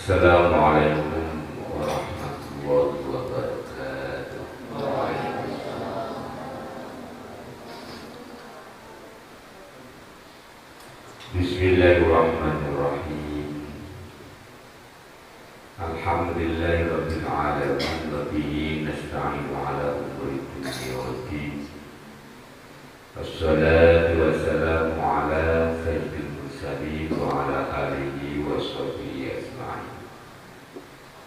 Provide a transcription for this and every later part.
Assalamualaikum warahmatullahi wabarakatuh. Bismillahirrahmanirrahim. Alhamdulillahirabbil alamin wa bihi nasta'inu ala umuri dunya waddin. Wassalatu wassalamu ala sayyidil mursalin wa ala alihi wa sahbihi ajma'in.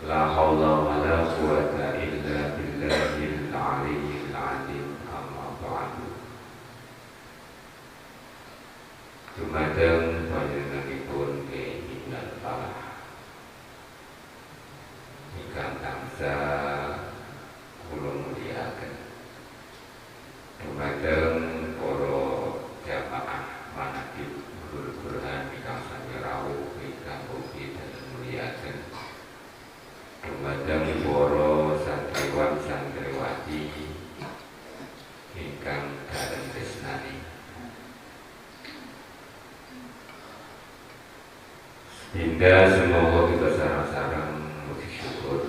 La haula wa la quwwata illa billahil aliyyil azim. Amma ba'du. Dumateng panjenenganipun keinginan Allah ingkang tansah kula mulyakaken. Dumateng para jamaah manaqib Burhan ingkang sami rawuh ingkang ugi dalem mulyakaken. Dumateng para santriwan santriwati ingkang dalem tresnani. Hingga semoga kita sarang-sarang muji syukur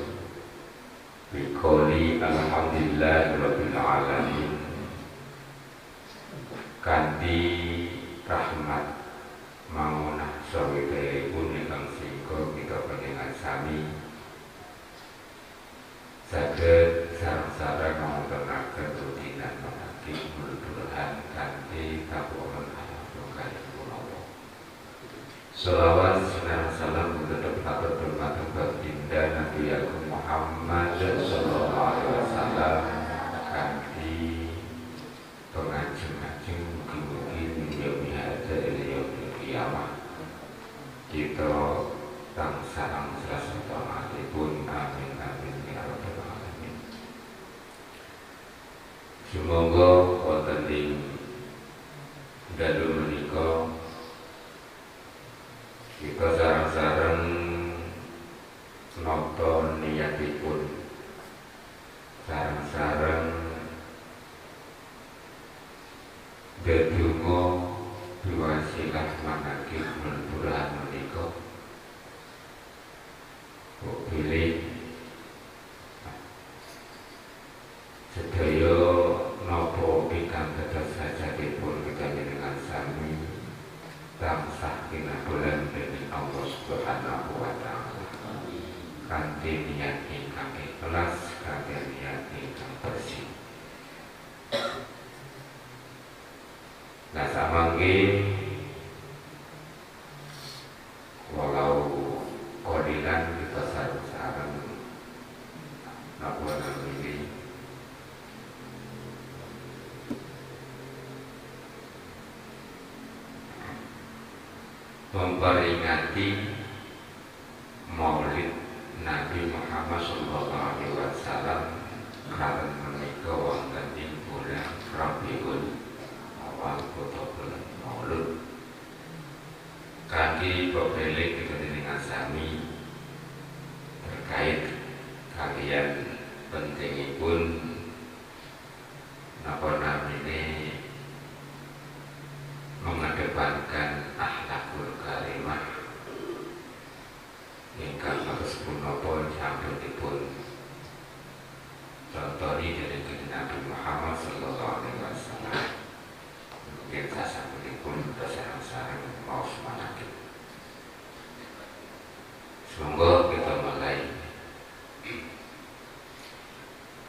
biqouli alhamdulillahirabbil alamin kanthi rahmat mangunah sawetawipun ingkang singga kita panjenengan sami saged sareng-sareng ngawontenaken rutinan manaqib Burhan kanthi kapuran Allah kalih kula. Sholawat serta salam tetap hatur dumateng baginda Nabi Agung Muhammad sallallahu alaihi wasallam kanthi pengajeng-ajeng mugi-mugi min yaumi hadza ila yaumil qiyamah kita tansah angslas taatipun amin amin ya rabbal alamin. Semoga wonten ing dalu menika kita sareng-sareng nata niyatipun, sareng-sareng ndedonga biwasilah manaqib Burhan menika. Kok pilih sedaya napa ingkang dados hajatipun panjenengan sami tansah kinabulan dening Allah Subhanahu wa taala. Kanthi niat ingkang ikhlas, kanthi niat ingkang bersih. Nah samangke walau kodilan kita sareng-sareng napa namine memperingati Maulid Nabi Muhammad sallallahu alaihi wasallam kalian menika wonten ing bulan Rabiul Awal utawa bulan Maulud. Kanthi pepelik dengan sami terkait kalian pentingipun napa namine mengedepankan akhlakul karimah ingkang kados punapa sampun contohi dari Nabi Muhammad sallallahu alaihi wasallam. Mungkin sasampunipun sareng-sareng maos manaqib. Semoga kita mulai.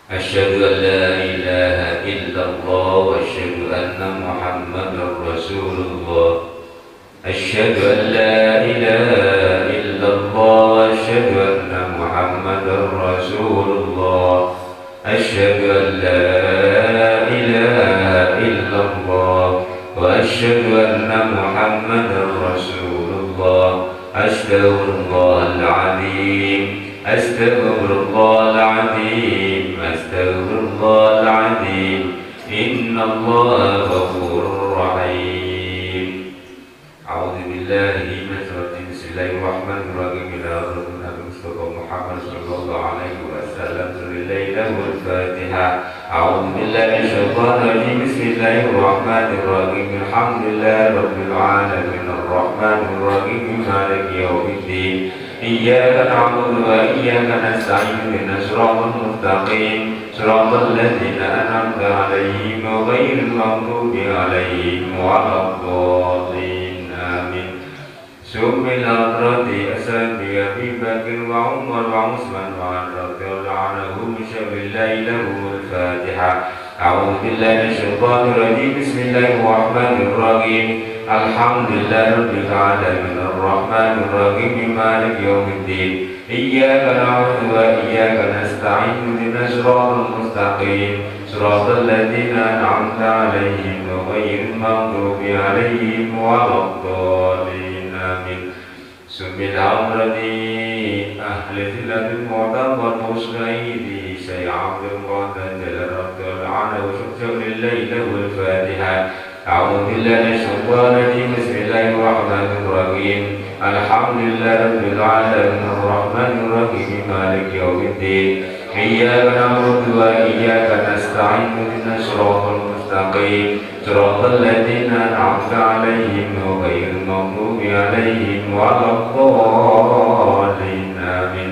Asyhadu an la ilaha illallah wa asyhadu anna Muhammadar Rasulullah. Asyhadu an la ilaha illallah wa asyhadu anna Muhammadar Rasulullah. Asyhadu an la ilaha illallah wa asyhadu anna Muhammadar Rasulullah. Astaghfirullahal azim. Astaghfirullahal azim. Astaghfirullahal azim. Innallaha ghafurur rahim. A'udzu billahi minasy syaithanir rajim. Bismillahirrahmanirrahim. Nabi Mustafa Muhammad sallallahu alaihi wasallam Lailul Fatihah. A'udzu billahi minasyaitonir rajim. Bismillahirrahmanirrahim. Alhamdulillahirabbil alamin arrahmanir rahim maliki yaumiddin. إياك نعبد وإياك نستعين اهدنا الصراط المستقيم صراط الذين أنعمت عليهم غير المغضوب عليهم ولا الضالين آمين. سم الأطراط أسد أبي بكر وعمر وعثمان وعن رضي الله عنهم شر الليل والفاتحة. أعوذ بالله من الشيطان الرجيم. بسم الله الرحمن الرحيم. الحمد لله رب العالمين الرحمن الرحيم مالك يوم الدين. إياك نعبد وإياك نستعين اهدنا الصراط المستقيم صراط الذين أنعمت عليهم غير المغضوب عليهم ولا الضالين آمين. سم الأمر أهل ذلة المعتبر مسعيدي شيء عبد القادر جل رب العالمين وشكر الليل والفاتحة. أعوذ بالله من الشيطان الرجيم. بسم الله الرحمن الرحيم. الحمد لله رب العالمين الرحمن الرحيم مالك يوم الدين. إياك نعبد وإياك نستعين اهدنا الصراط المستقيم صراط الذين أنعمت عليهم غير المغضوب عليهم ولا الضالين آمين.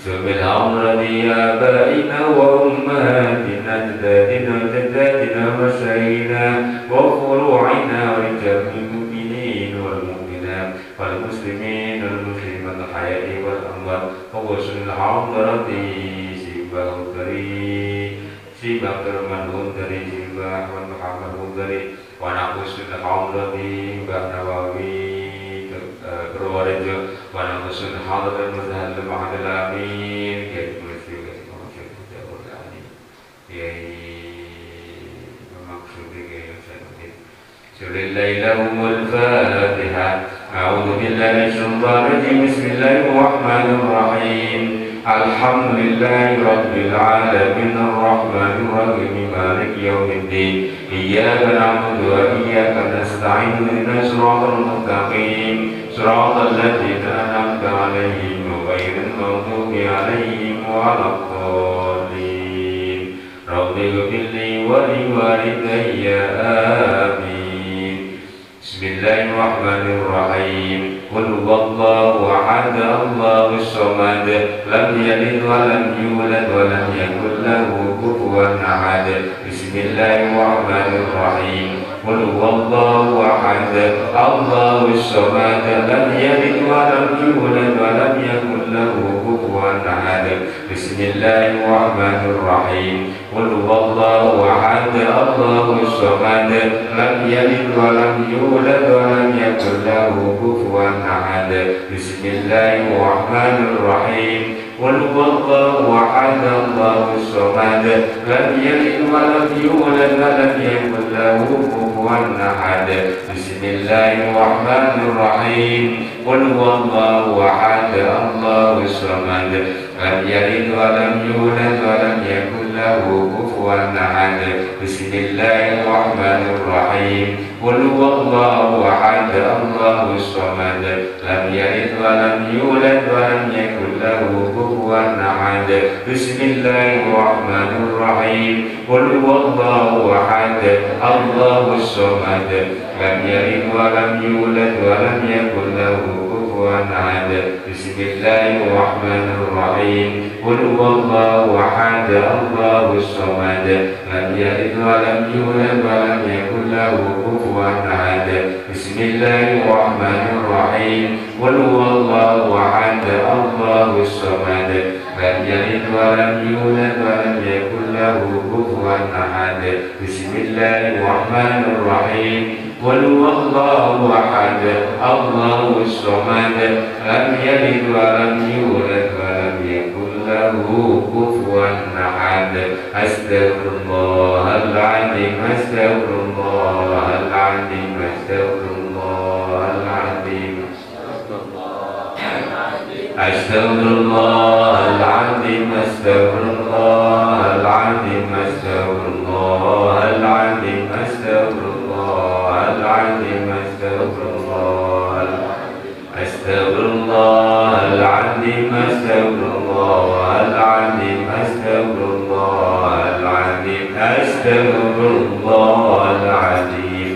سم الأمر لآبائنا وأمهاتنا أجدادنا وجداتنا ومشايخنا وفروعنا ورجال المؤمنين والمؤمنات والمسلمين والمسلمات الحياء والأموات وغسل الحاضرة سيباه الكريم سيباه المنون dari سيباه محمد dari ونقص الحاضرة باه نواوي Purworejo Wanakusun Hadrat Muzahal Mahadil Amin Kiai Muslim Kiai Maksudi Kiai Sanuddin Surillahilahumul Fatiha. A'udhu billahi minasyaitonir rajim. Bismillahirrahmanirrahim. Alhamdulillahi rabbil alamin arrahmanir rahim maliki yaumiddin. Iyyaka na'budu wa iyyaka nasta'in ihdinas siratal mustaqim صراط الذين أنعمت عليهم غير المغضوب عليهم ولا الضالين. رب اغفر لي ولوالدي آمين. بسم الله الرحمن الرحيم. قل هو الله أحد الله الصمد لم يلد ولم يولد ولم يكن له كفوا أحد. بسم الله الرحمن الرحيم. قل هو الله أحد الله الصمد لم يلد ولم يولد ولم يكن له كفوا أحد. بسم الله الرحمن الرحيم. قل هو الله أحد الله الصمد لم يلد ولم يولد ولم يكن له كفوا أحد. بسم الله الرحمن الرحيم. قل هو الله أحد الله الصمد لم يلد ولم يولد ولم يكن له كفوا أحد. بسم الله الرحمن الرحيم. قل هو الله أحد الله الصمد لم يلد ولم يولد ولم يكن له كفوا أحد. بسم الله الرحمن الرحيم. قل هو الله أحد الله الصمد لم يلد ولم يولد ولم يكن له كفوا أحد. بسم الله الرحمن الرحيم. قل هو الله أحد الله الصمد لم يلد ولم يولد ولم يكن له كفوا أحد. بسم الله الرحمن الرحيم. قل هو الله أحد الله الصمد لم يلد ولم يولد ولم يكن له كفوا أحد. بسم الله الرحمن الرحيم. قل هو الله أحد الله الصمد لم يلد ولم يولد ولم يكن له كفوا أحد. بسم الله الرحمن الرحيم. قل هو الله أحد الله الصمد لم يلد ولم يولد ولم يكن له كفوا أحد. أستغفر الله العظيم أستغفر الله العظيم أستغفر الله العظيم أستغفر الله العظيم أستغفر الله العظيم أستغفر الله العظيم أستغفر الله العظيم أستغفر الله أستغفر الله العظيم أستغفر الله العظيم أستغفر الله العظيم أستغفر الله العظيم.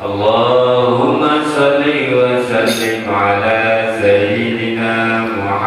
اللهم صل وسلم على سيدنا محمد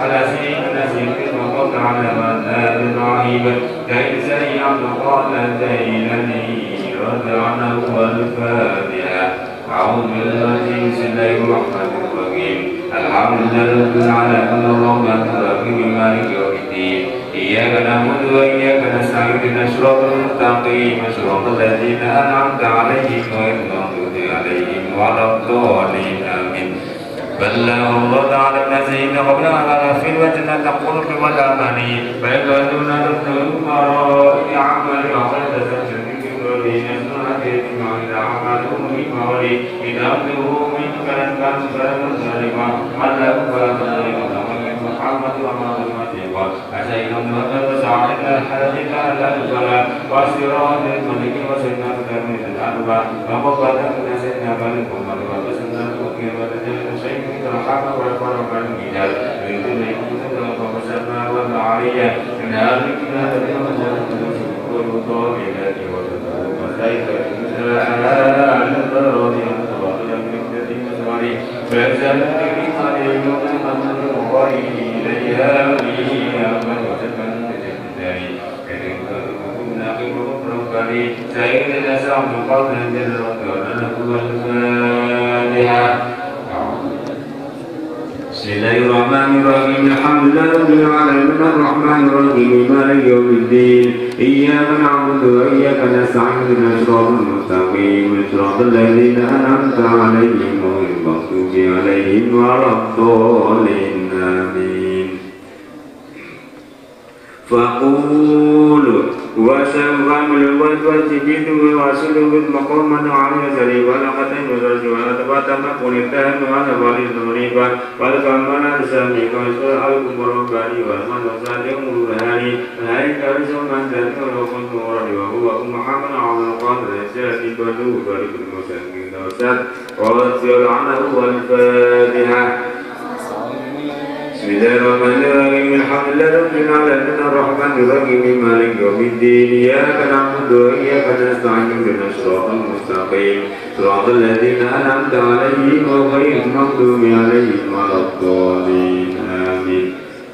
على سيدنا سيدنا وقل على مدار إبراهيم كيف سيئة قال زينني رد عنه الفاتحة أعوذ بالله بسم الله الرحمن الرحيم الحمد لله رب العالمين الرحمن الرحيم مالك يوم الدين إياك نعبد وإياك نستعين اهدنا الصراط المستقيم صراط الذين أنعمت عليهم غير المغضوب عليهم ولا الضالين آمين بل الله تعالى الذين قبلنا على في الوجنة تقول في والأماني فيقولون نبذل المرائي عمل وقد تسجل الذين سنة من أعمالهم من مولي إذا أبدوا من كان فلمسلما على محمد ومحمد أشهد أن سعيد الحديث على الصلاة وصراط الملك وسنة من الأربع وقبل من سنة ملك وملك وسنة مكين ورجل شيء الحق والفرق المجال من ذلك وسنة والعالية من أهلكنا والطاولة وسيف على الضروري والطاولة من كثير مزوري فأجل من عليهم محمد وإليها من وجبا تجدني ربني سيدنا سعد قبل جل وعلا الفاتحة بسم الله الرحمن الرحيم الحمد لله رب العالمين الرحمن الرحيم مالك يوم الدين إياك نعبد وإياك نستعين اهدنا الصراط المستقيم صراط الذين أنعمت عليهم غير المغضوب عليهم ولا الضالين آمين فقولوا وسلم الوجه وصلوا بالمقام على سري ولقد نزل ولتبتم قلتهم على والي الضريبة والكمال السامي ويسر الكبر الباري والمن وصادق الهاني هاي كارس من ذكر وقل وهو محمد عبد القادر السياسي بدو غريب المسلمين وسد ورسل عنه والفاتحة بسم الله الرحمن الرحيم الحمد لله رب العالمين الرحمن الرحيم مالك يوم الدين إياك نعبد وإياك نستعين اهدنا الصراط المستقيم صراط الذين أنعمت عليهم غير المغضوب عليهم ولا الضالين آمين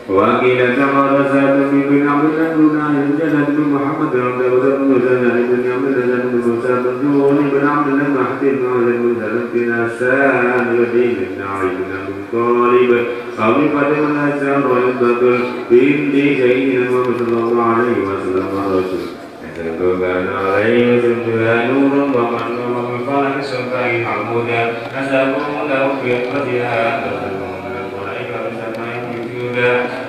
وقيل تمر سعد بن عبد الله بن جلال بن محمد عبد الله بن جلال بن عبد الله بن موسى بن جون بن عبد الله بن حديث بن عبد بن سلمة بن حسان بن علي بن أبي طالب أبي فاطمة الحسن والبدر بنت سيدنا محمد صلى الله عليه وسلم الرسول كان عليه وسلم نور ومن ومن سبعين عمودا نسبه له في قدها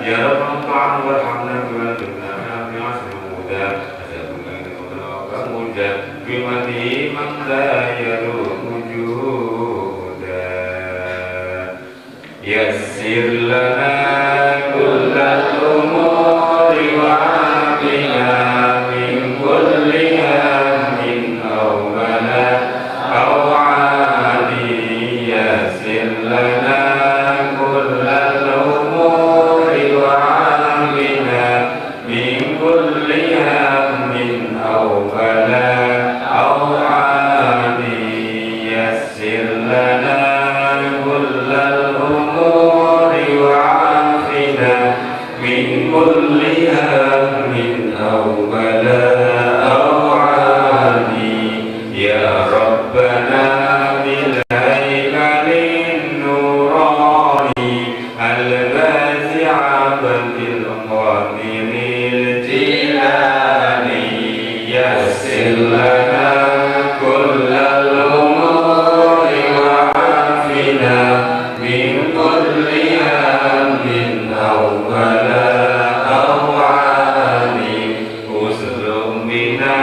يا رب ارفعنا وارحمنا بما جبنا في عصر الهدى أسألك موجا بمدي من لا يروم جودا يسر لنا كل الأمور وعافنا من كل هم أو بلاء أو عادي يسر لنا كل الأمور وعافنا من كل هم أو بلاء أو عادي يسر لنا كل الأمور وعافنا من كل هم أو بلاء أو عادي يا ربنا بالهيكل النوراني البازع بالقادر الجيلاني يسر لنا كل الأمور وعافنا من كل هم أو بلاء أو عاني أسلم بنا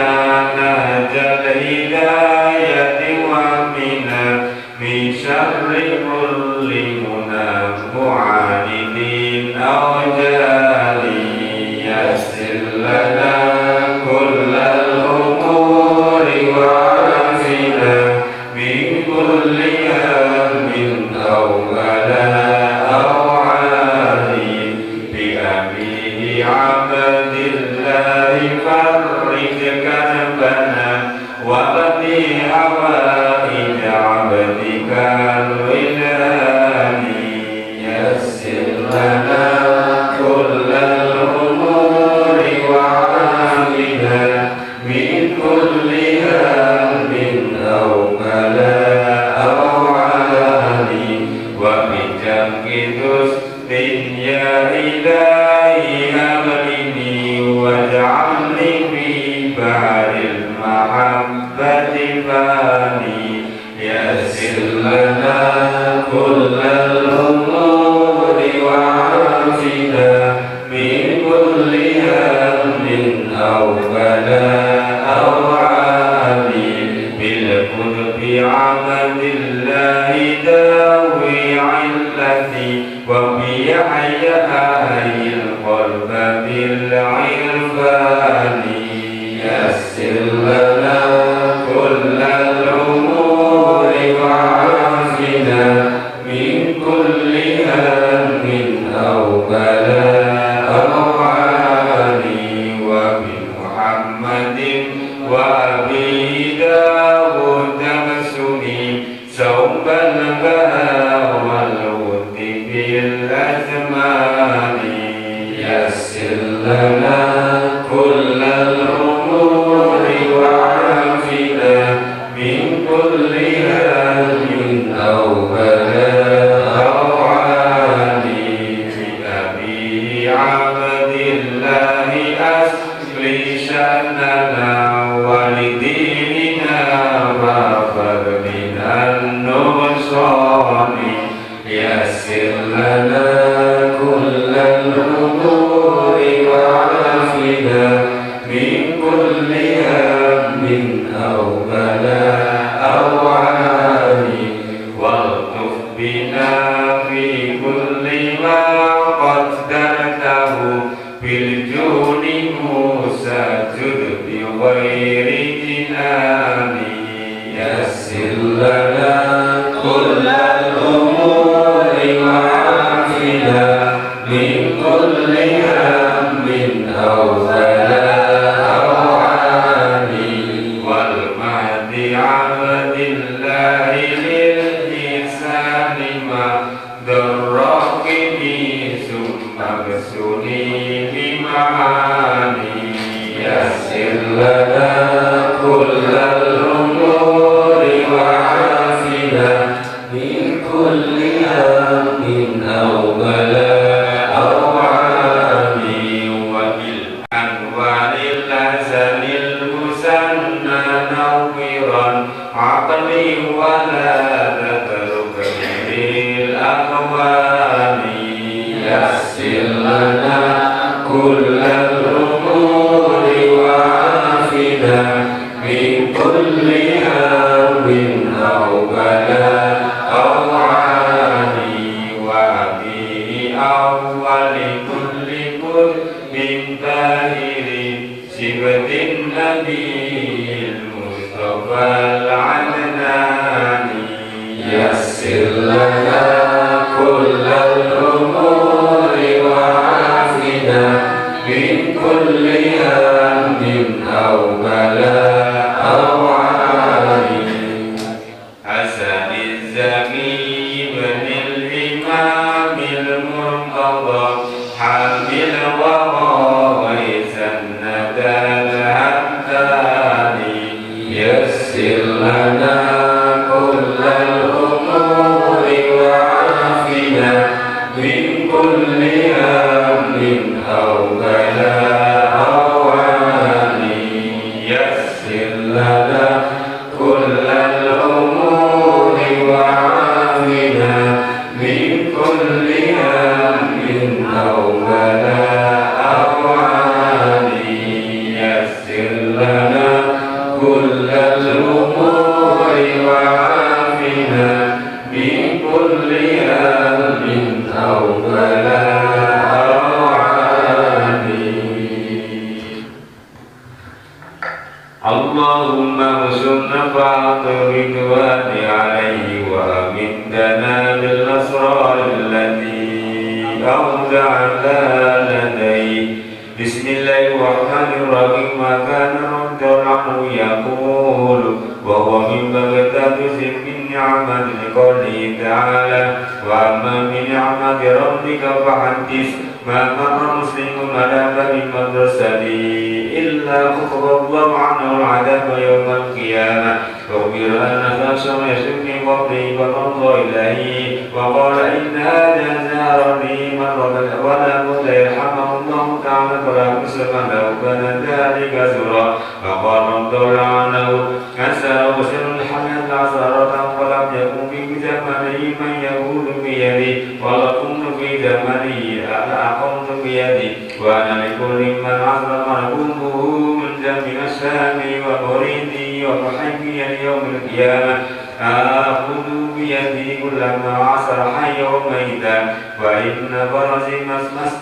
نهج الهداية ومنا من شر كل معاندين أو جالي يسر لنا كل الأمور وعافنا من كل هم أو بلاء أو عاني بأبيه عبد الله فرج كربنا وبدي حوائج عبدك الولاني يسر لنا يا إلهي أمرني واجعلني في بحر المحبة فاني يسر لنا كل الأمور وعافنا من كل هم أو بلاء أو عامل بالقرب عمد الله داوي علتي وبيحيى القلب بالعرفان يسر لنا كل الأمور وعافنا من كل هم أو بلاء أو عاني وبمحمد وأبي داود مسني ثوب البهاء والود بالأزمان يسر لنا كل الأمور وعافنا من كل هم أو بلاء أو عاني بأبي عبد الله أصلي شأننا ولديننا واغفر من النقصان يسر لنا كل الأمور وعافنا من كل هم أو بلاء أو عاني والطف بنا في كل ما قدرته بالجود موسى جد بغير جنان يسر لنا كل الأمور وعافنا من كل هم أو بلاء أو عاني والمهدي عبد الله للإحسان ما ضرقني ثم اغسلني بمعاني يسر لنا كل الأمور وعافنا من كل هم أو بلاء أو عاني وبالأنوار الأزل المسنى نورا عقلي ولا تترك به الأقوام يسر لنا كل الأمور وعافنا من كل هم أو بلاء أو عاني وفيه أول كل من باهر صفة النبي المصطفى العدناني يسر لنا كل الأمور وعافنا من كل هم أو بلاء أو عاني حسن الزكي بن الإمام المرتضى حامل وغيث الندى الهمداني يسر لنا كل الأمور وعافنا من كل هم أو بلاء أو عاني يسر لنا كل الأمور وعافنا من كل هم أو بلاء أو عاني يسر لنا كل الأمور وعافنا من كل هم أو بلاء أو عاني اللهم ارزق نفعة الرضوان عليه وأمدنا بالأسرار التي أودعتها لديه بسم الله الرحمن الرحيم وكان رد عنه يقول وهو من بغداد من نعمة لقوله تعالى وأما بنعمة ربك فحدث ما مر مسلم على باب مدرسته إلا إلا خفف الله عنه العذاب يوم القيامة فأخبر أن نفسا يسلك من قبله فنظر إليه وقال إن هذا نارني مرة ولا بد يرحمه الله تعالى فلا مسلم له كان ذلك زرا فقال انظر عنه أسأله سر الحمد عصارة ولم يكن في زمنه من يقول بيدي ولكن في زمنه أنا أقمت بيدي وأنا لكل من عظم نكونه من جميع الشام ومريدي ومحيي يوم القيامة آخذ بيدي كلما عصر حيا وميتا وإن فرسي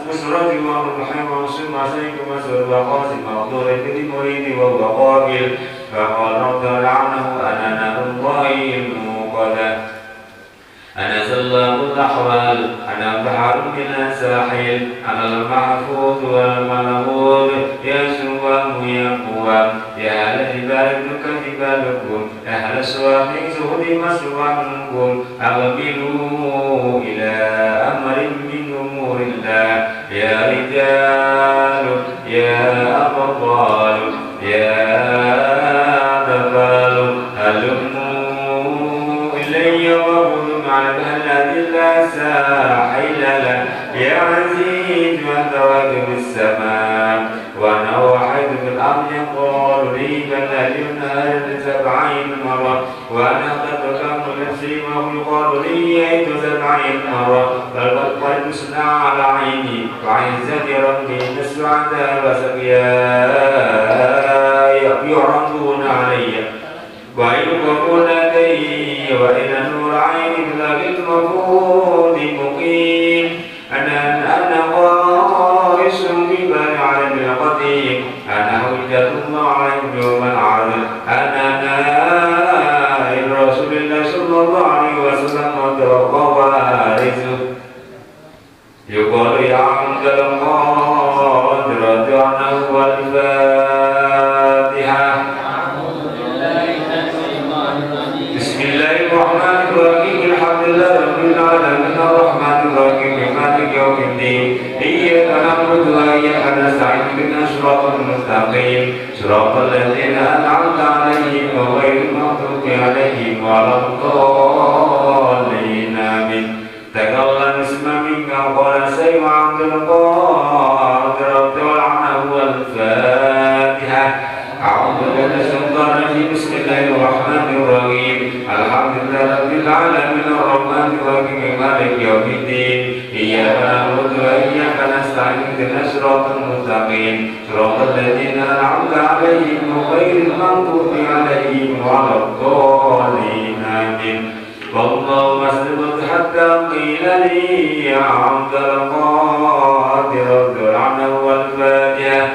مسرج ومحيي ومسلم عسيك مسر وقاسم وضرب لمريدي وهو قابل فقال رب عنه أنا نار الله الموقدة أنا سلام الأحوال أنا بحر من الساحل أنا المحفوظ والملعون يا سوام يا قوام يا أهل جبالك جبالكم أهل السواق زهد مسواكم أقبلوا إلى أمر من أمور الله يا رجال يا أبطال يا دبال هلموا إلي وقولوا على بهلة لا ساحل له يا عزيز وتواكب السماء وأنا واحد في الأرض يقول لي بل ينهر 70 مرة وأنا قد ذكرت نفسي ويقال لي 70 مرة بل قد تسنى على عيني وعزة ربي السعداء وسقياي يعرضون علي وإن كفر لدي وإن نور عيني بلغ المفروض مقيم أنا قائس ببال علم القديم أنا حجة الله عليهم يوم العرض أنا نائب رسول الله صلى الله عليه وسلم وتوقع وارثه يقول يا عبد القادر عنه والفاتحة بسم الله الرحمن الرحيم الحمد لله رب العالمين الرحمن الرحيم مالك يوم الدين إياك نعبد وإياك نستعين اهدنا الصراط المستقيم صراط الذين أنعمت عليهم غير المغضوب عليهم ولا الضالين آمين تكلم اسم منك قال سيد عبد القادر عنه والفاتحة أعوذ بالله من الشيطان الرجيم بسم الله الرحمن الرحيم الحمد لله رب العالمين الرحمن الرحيم مالك يوم الدين إياك نعبد وإياك نستعين اهدنا الصراط المستقيم صراط الذين أنعمت عليهم غير المغضوب عليهم ولا الضالين آمين والله مسلم حتى قيل لي يا عبد القادر عنه والفاتحة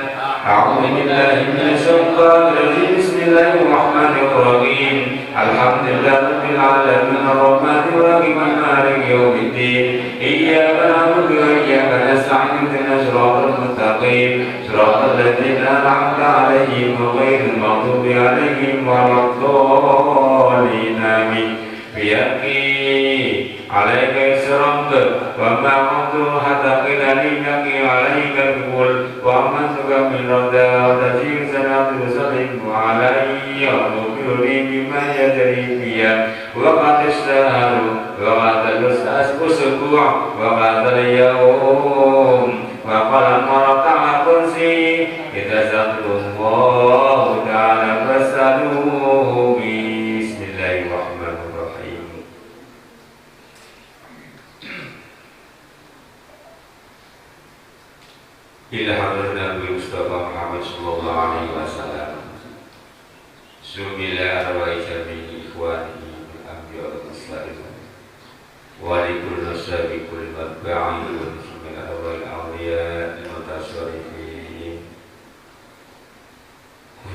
أعوذ بالله من الشيطان الرجيم بسم الله الرحمن الرحيم الحمد لله رب العالمين الرحمن الرحيم مالك يوم الدين إياك نعبد وإياك نستعين اهدنا الصراط المستقيم صراط الذين أنعمت عليهم غير المغضوب عليهم ولا الضالين آمين بيدي عليك إسرامك وما كنت حتى قيل لي عليك بقول وأمنتك من رداء وتجيب سنة تسلم علي وتغفر لي بما يجري فيها وقد اشتهر وقد الأسبوع وقد اليوم وقال مرة على كرسي إذا سألت الله تعالى فاسألوه بسم الله الرحمن الرحيم إلى حضرة النبي مصطفى محمد صلى الله عليه وسلم سمي أرواح جميع إخوانه الأنبياء والمرسلين ولكل نسب كل متبع وسمي أرواح الأولياء المتصرفين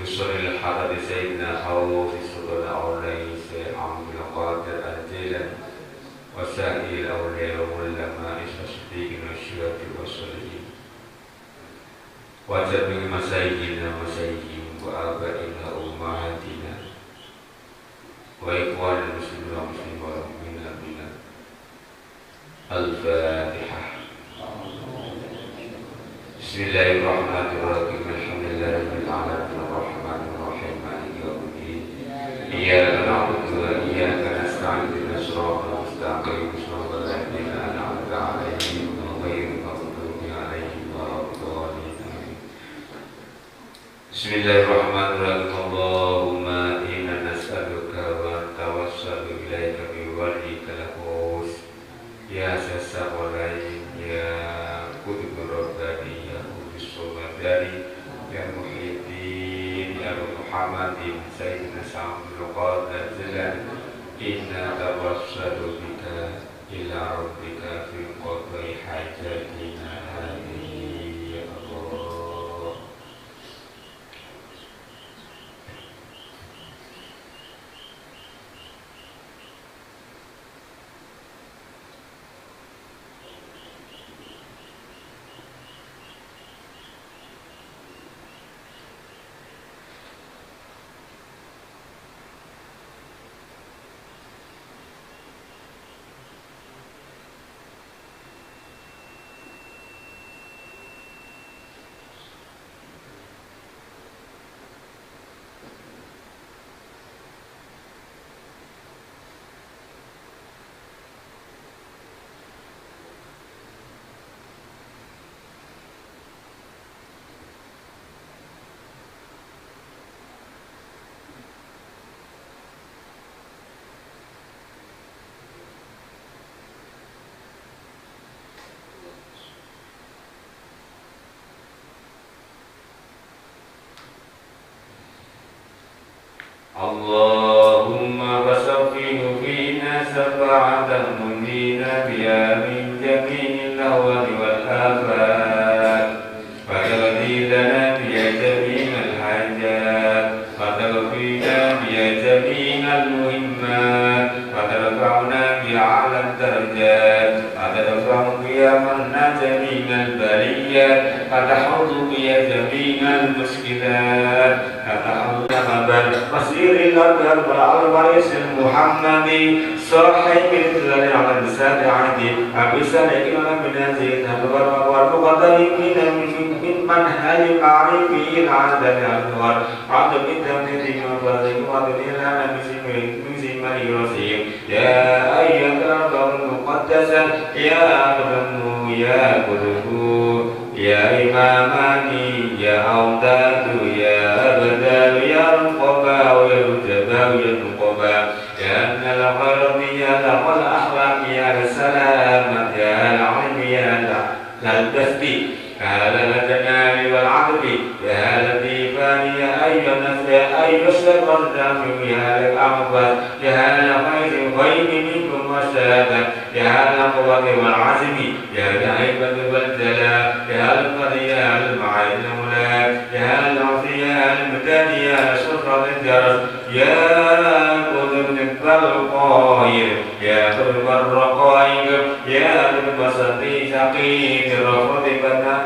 خصوصا للحضرة سيدنا خوف السلطان الأولي سيد عبد القادر الجيلاني وسائر الأولياء والعلماء الصديقين والشهداء والصالحين وجميع مساجدنا ومساجدهم وآبائنا وأمهاتنا وإخوان المسلمين والمسلمين والمؤمنين بنا الفاتحة Bismillahirrahmanirrahim. Alhamdulillahirabbil alamin arrahmanir rahim maliki yaumiddin. Iyyaka na'budu wa iyyaka nasta'in ihdinas siratal mustaqim siratal ladzina an'amta 'alaihim ghairil maghdubi 'alaihim waladdallin. Bismillahirrahmanirrahim. Allahumma inna nas'aluka wa tawassalu ilaika bi wajhikal qudus. Ya sasaqalain ya Qutbur Rabbani ya Qudus Somadari ya Muhyiddin ya Muhammadin Sayyidina Sa'amul Qadir Zilal inna tawassalu bika ila rabbika fi qadri hajatina amin ya Allah. Allahumma wasaffihu fina sab'atan munjina biya min jami'il lahwani wal afat fatalqi lana biya jami'al hajat fatalqina biya jami'al muhimmat fatarfa'una biya 'alam darajat fatarfa'u biya manna jami'al baliyat fatahuddu biya jami'al muskilat مسير الأبد والعريس المحمدي صاحب الإسلام على لسان عهدي أبي سنة من زيد والمقدر من منهج معرفي عند الأنوار عند التمهيد وفضل وفضل لنا مسلم يرسيم يا أيها الأرض المقدسة يا أبرم يا قلوب يا إماماني يا أوداد يا أبدال يا القبا يا الجبا يا القبا يا أن الغرب يا لغ الأخلاق يا السلام يا العلم يا البث يا الجمال والعدل يا اللطيفان يا أيها الناس يا أيها الشر الدافع يا الأعبد يا الخير الغيب منكم والشهادة يا القوة والعزم يا الهيبة والجلال يا القدر يا المعين الملاك يا العصي يا المكان يا شر الجرس يا قدر القاهر يا قدر الرقائق يا قدر سقيم الرفض بنا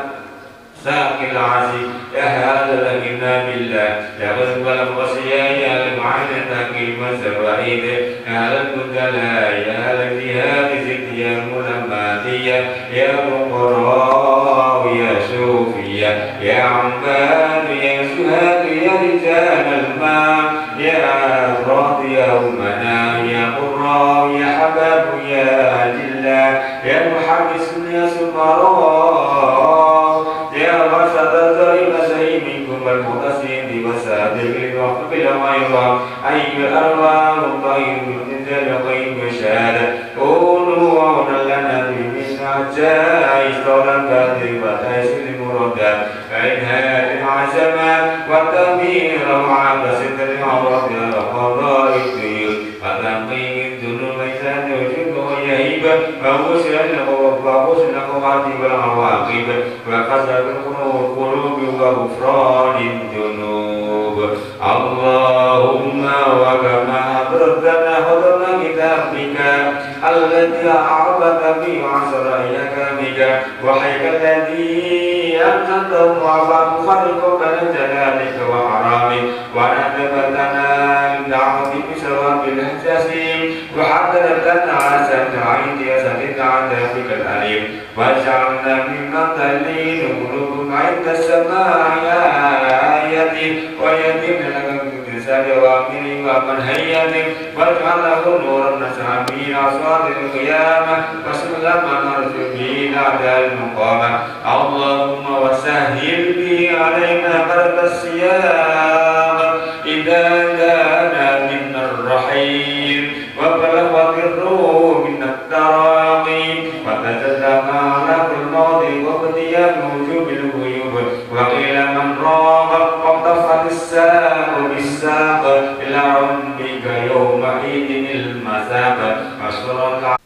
ساقي العزيز يا هذا لكنا بالله يا غزب الوصية يا المعين التقيم والزوائد يا البدلاء يا الجهاد زد يا الملماتية يا فقراء يا صوفية يا عباد يا شهاد يا رجال الماء يا أفراد يا أمنا يا قراء يا حباب يا أجلا يا محبس يا سمراء يا رشد الزريب سيمكم المقصد وسابق الوقت بالغيرة أي الأرواح الطيب بالنزل قيم وشهادة كونوا عونا لنا من عجائز طولا كاذب وتيسير المردة فإن هذه العزمات والتأمير وعب ستر عورة وقضاء الدير وتنقيم الذنوب إذا وجد ويهيب وغسل الخواتم والعواقب وكسر القلوب وغفران الذنوب اللهم وكما حضرتنا حضرنا كتابك الذي أعرضت به عشر أيامك وحيك الذي أنزلته وعباد خلق بين جلالك وحرامك ونثبتنا بالدعوة بثواب الإحساسين وحضرتنا عسى عند يسد عذابك الأليم واجعلنا ممن تلين قلوب عند السماع آية ويتم لك بمثال أوامره ومنهيته واجعله نورا نسعى به أصوات القيامة وسلما نرجو به أعداء المقامة اللهم وسهل به علينا برد الصيام إذا جاءنا منا الرحيم وبلغت الروح منا التراقي وتجدنا على كل موضع وقضي بوجوب الغيوب وقيل من راغ وانطفت الساق بالساق إلى ربك يومئذ المساق وسرت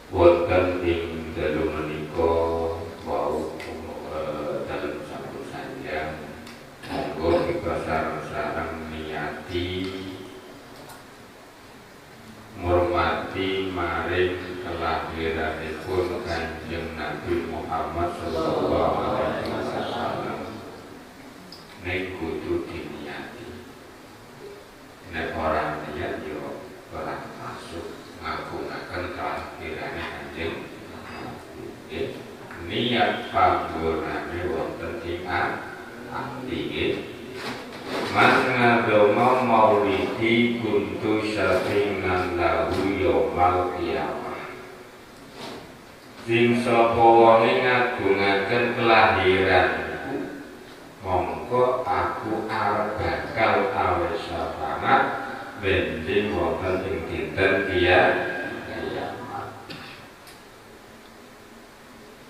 Wonten ing dalu menika wau dalem sampun sanjang monggo kita sareng-sareng niati ngurmati maring kelahiranipun Kanjeng Nabi Muhammad sallallahu alaihi wasallam. Nek kudu diniati, nek ora niat yo ora masuk ngagungaken kelahiranipun Kanjeng Nabi. Niat panggonane wonten ing ati. Mas ngadoma maulidi kuntu syafingan lahu yomal qiyamah. Sing sapa wonge ngagungaken kelahiranku, mongko aku arep bakal awe syafaat benjing wonten ing dinten kiamat.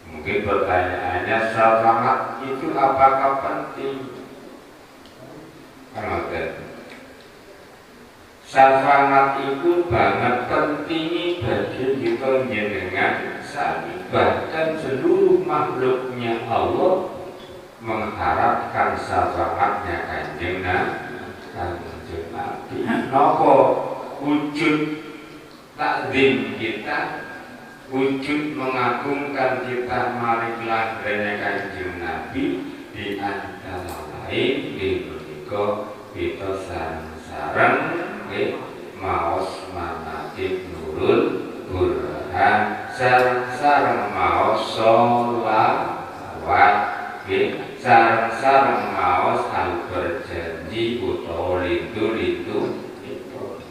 Mungkin pertanyaannya, syafaat itu apakah penting? Syafaat itu banget penting bagi kita jenengan sami, bahkan seluruh makhluknya Allah mengharapkan syafaatnya Kanjeng Nabi. Napa wujud takdim kita, wujud mengagungkan kita maring lahirnya Kanjeng Nabi di antara lain kita sareng-sareng maos manatib nurul burhan, sareng-sareng maos sholawat, sareng-sareng maos al berjanji utawa lintu-lintu.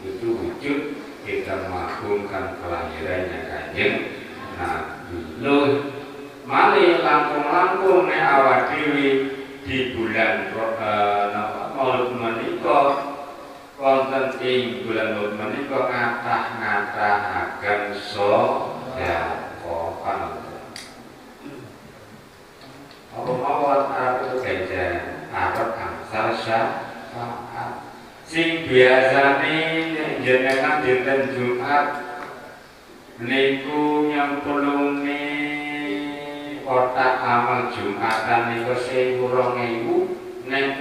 Itu wujud kita mengagungkan kelahirannya Kanjeng Nabi. Loh, malih langkung-langkung nek awak dhewe di bulan Maulud menika wonten ing bulan Maulud menika ngathah-ngathahaken sedekah. Apa mawon arep ganjaran, arep angsal syafaat. Sing biasane jenengan dinten Jumat niku nyempulunge kotak amal Jumatan niku 1.000-2.000, nek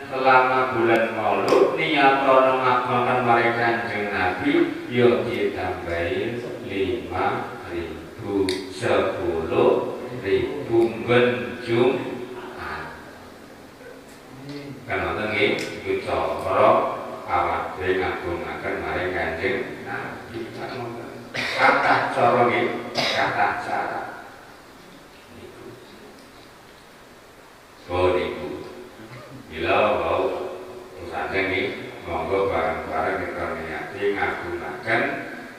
selama bulan Maulud niatono ngagungkan maring Kanjeng Nabi yo ditambahi 5.000, 10.000 ben Jumat. Kan wonten nggih iku cara awak dhewe ngagungaken maring Kanjeng Nabi. Kathah cara nggih, kathah cara. Niku bila bau pesantren ini monggo bareng-bareng kita niati ngagungaken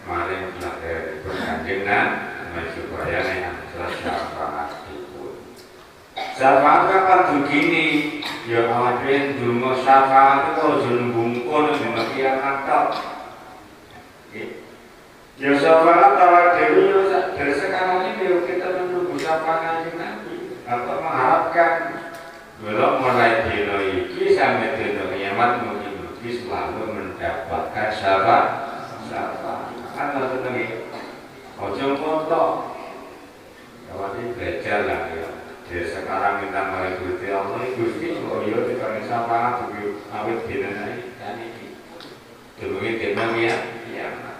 maring lahir Kanjeng Nabi supaya nek syafaat dipun. Syafaat kapan begini? Ya awak dhewe ndonga syafaat itu aja nembungkul dina kiamat tok. Ya syafaat awak dhewe yo dari sekarang ini kita menunggu syafaat Kanjeng Nabi atau mengharapkan belum mulai dino iki sampai dino kiamat mugi-mugi selalu mendapatkan syafaat. Kan ngoten iki. Ojo foto. Kalau belajar lah ya. Dari sekarang minta maring Gusti Allah, Gusti kok yo dikane syafaat iki awit dina kan iki. Demi dino kiamat.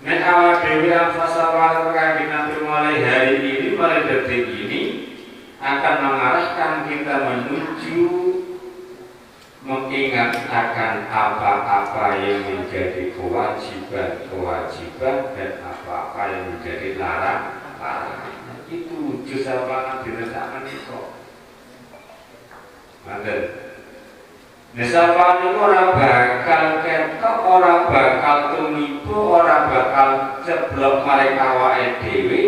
Nek awak dhewe fasawal Kanjeng Nabi mulai hari ini, mulai detik ini akan mengarahkan kita menuju mengingat akan apa-apa yang menjadi kewajiban dan apa-apa yang menjadi larangan. Itu wujud syafaat dina sak menika. Mangken Syafaat itu orang bakal ketok, orang bakal tumibo, orang bakal ceblok mereka awake dhewe.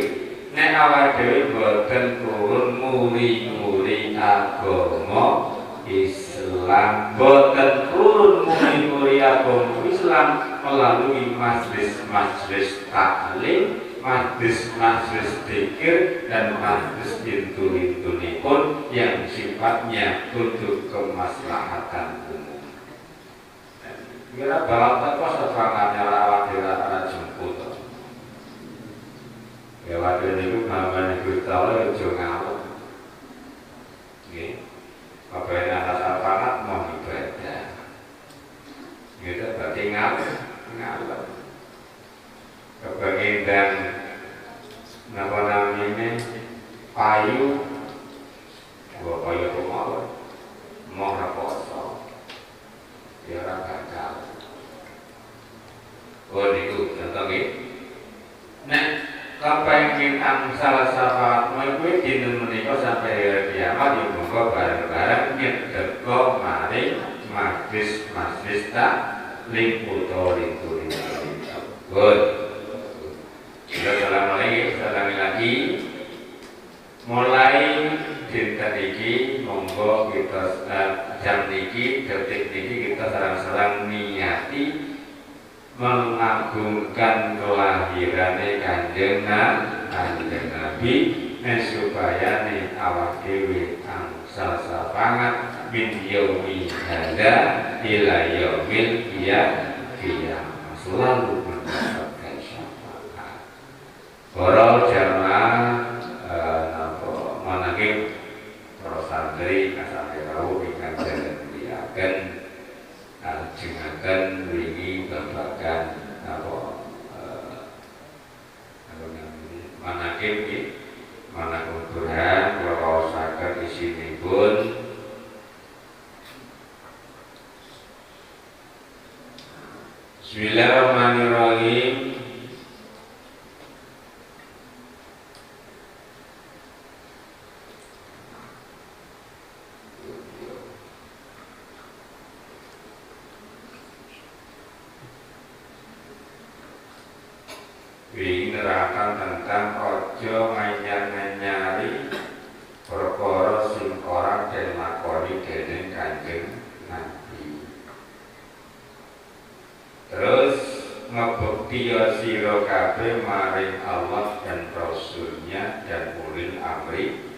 Nek awake dhewe boten turun muri-muri agama Islam, boten turun muri-muri agama Islam melalui majlis-majlis taklim, majlis-majlis zikir dan majlis intu-intunipun yang sifatnya untuk kemaslahatan umum. Kira balap teko serangannya rawat dhewe jemput. Ya waktu niku mamane Gusti Allah aja ngawur. Nggih. Kabeh atas apanat mau ibadah. Gitu berarti ngawur. Kepengen dan napa namanya payu gua payu pemawon mau raposo ya ora bakal niku contoh nggih nek kepengin angsal syafaat kuwi dinten menika sampai hari kiamat ya monggo bareng-bareng nyedeko mari majlis taklim utawa rintu-rintu. Good. Salam lagi mulai dinten iki monggo kita jam niki detik niki kita sareng-sareng niati mengagungkan kelahirane Kanjeng Nabi supaya nih awak dhewe angsal sapangat min yaumi hadza ila yaumil qiyamah selalu mendapatkan syafaat. Para jamaah manakib para santri kasane rawuh ingkang jalan muliaken ajengaken wingi babagan manakib nggih manakib Quran kula waosaken isinipun Bismillahirrahmanirrahim. Nerangkan tentang ojo nganyar-nganyari perkara sing ora den lakoni dening Kanjeng Nabi. Terus ngebukti sira kabeh maring Allah dan Rasulnya dan ulil amri